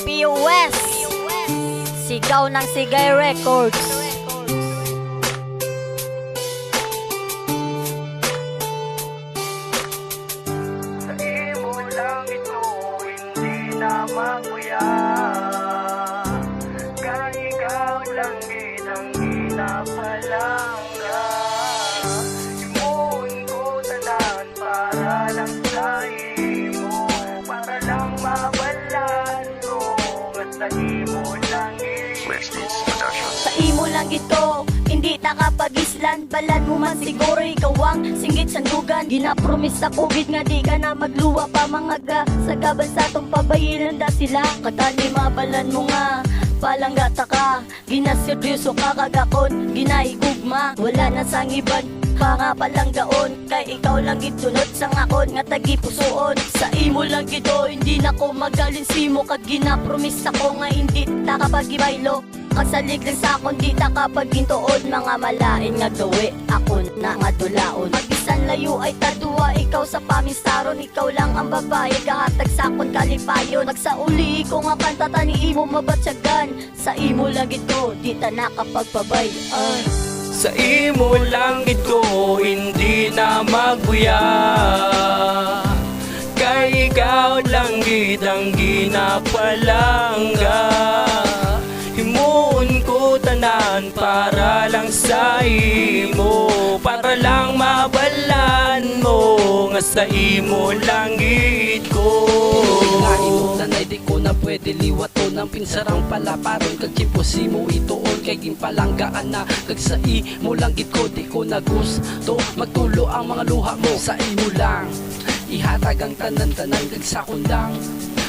POS, Sigaw ng Sigay Records. Sa imo lang ito, hindi na makuya. Kaya ikaw lang ginang ginapalangga. Imuon ko tanan para lang sa imo, para lang mabalan mo. At sa imo lang Sa imo lang ito, hindi nakapagislan. Balan mo man siguro ikaw ang singgit sandugan. Ginapromis sa COVID nga di ka na magluwa pa mga ga. Sa gaban sa tong pabayilan da sila. Katani mabalan mo nga palanggata ka. Ginaseryoso ka kagakon, ginaigugma. Wala na sang iban pa nga palang gaon. Kay ikaw lang gitunod sa ngakon nga tagipusoon. Sa imo lang ito, hindi na ko magalin simo. Kag ginapromis ako nga hindi ta kapag ibaylo. Kasalig lang sa akon, di ta kapag gintuon. Mga malain nga gawi, ako na nga dulaon. Magisan layo ay tadua, ikaw sa pamistaron. Ikaw lang ang babae, gahatag sa akon kalipayon. Magsauli ko nga kanta tani imo mabatsyagan. Sa imo lang ito, di ta nakapagpabay. Sa imo lang ito, hindi na magbuya. Kay ikaw lang gidang ginapalangga. Himuon ko tanan para lang sa imo, para lang mabalan mo. Nga sa imo lang gid ko. Pinahimot na di ko na pwede liwato ng pinsarang palaparon. Kag imposi mo itoon kay gimpalanggaan na. Kag sa imo lang gid ko, di ko na gusto magtulo ang mga luha mo. Sa imo lang ihatag ang tanan-tanan kag sa kundang.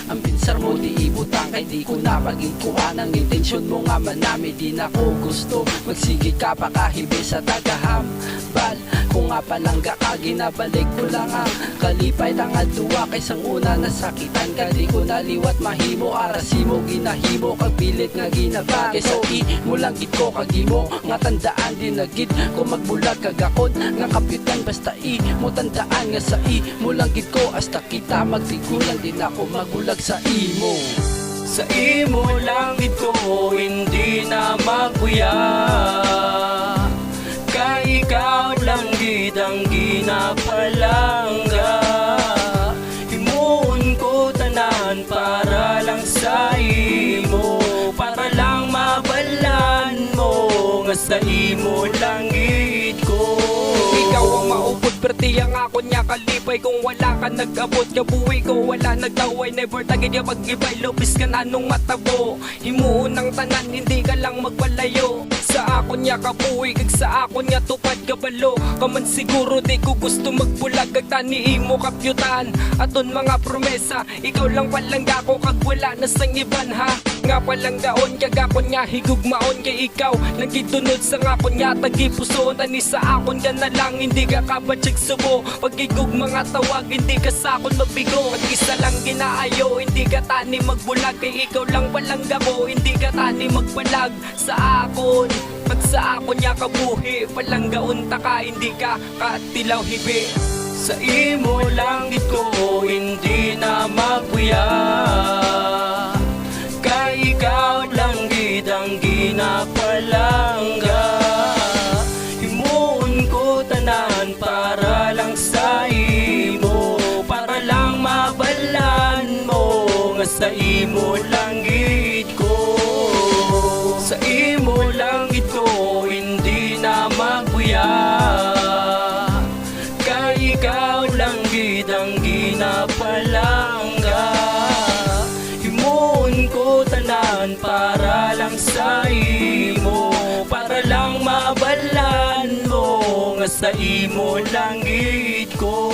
Ang pinsar mo di ibutang, kay di ko na pagikuha ng intensyon mo nga manami. Di na ko gusto magsige ka pa kahibe sa tagahambal. Kung nga palangga ka, ginabalik ko lang ang kalipay tangad duwa. Kaysang una nasakitan ka, di ko naliwat mahimo. Arasimo ginahimo, kagpilit nga ginaba. Kaysa mo lang gid ko kagimo, nga tandaan din nagid ko magbulag kagakon. Nga kapitan basta mo tandaan nga sa mo lang gid ko. Hasta kita magtigulan, din ako magulag sa imo. Sa imo lang ito, hindi na magbuya. Kay ikaw lang gidang ginapalangga. Himuon ko tanan para lang sa imo, para lang mabalan mo. Nga sa imo lang gid ko. Ikaw ang maupod, perti ang ako niya kalipay. Kung wala ka nag-abot, kabuhi ko wala nagtaway. Never tagay niya mag-ibay, lobis ka na nung matabo. Himuon ng tanan, hindi ka lang magpalayo. Sa ako niya kabuhi, kag sa ako niya tupad kabalo. Kaman siguro di ko gusto magbulag, kag tani mo kapyutan. Aton mga promesa, ikaw lang palangga ko, kag wala na sang iban ha. Nga palanggaon, kag ako niya higugmaon. Kay ikaw, lang gitunod sa ako niya tagipuson. Tani sa akon ka na lang, hindi ka kabatsig subo. Pagigug mga tawag, hindi ka sa akon mabigo. At isa lang ginaayo, hindi ka tani magbulag. Kay ikaw lang palangga ko, hindi ka tani magbalag sa akon. Pag sa akon niya kabuhi, palanggaon ta ka, hindi ka katilaw hibi. Sa imo lang ito, hindi na magbuya. Kay ikaw lang gidang ginapalangga. Himuon ko tanan para lang sa imo, para lang mabalan mo. Nga sa imo lang gid ko. Sa imo lang ito, hindi na magbuya. Kay ikaw lang gidang ginapalangga. Himuon ko tanan para lang sa imo, para lang mabalan mo. Nga sa imo lang gid ko.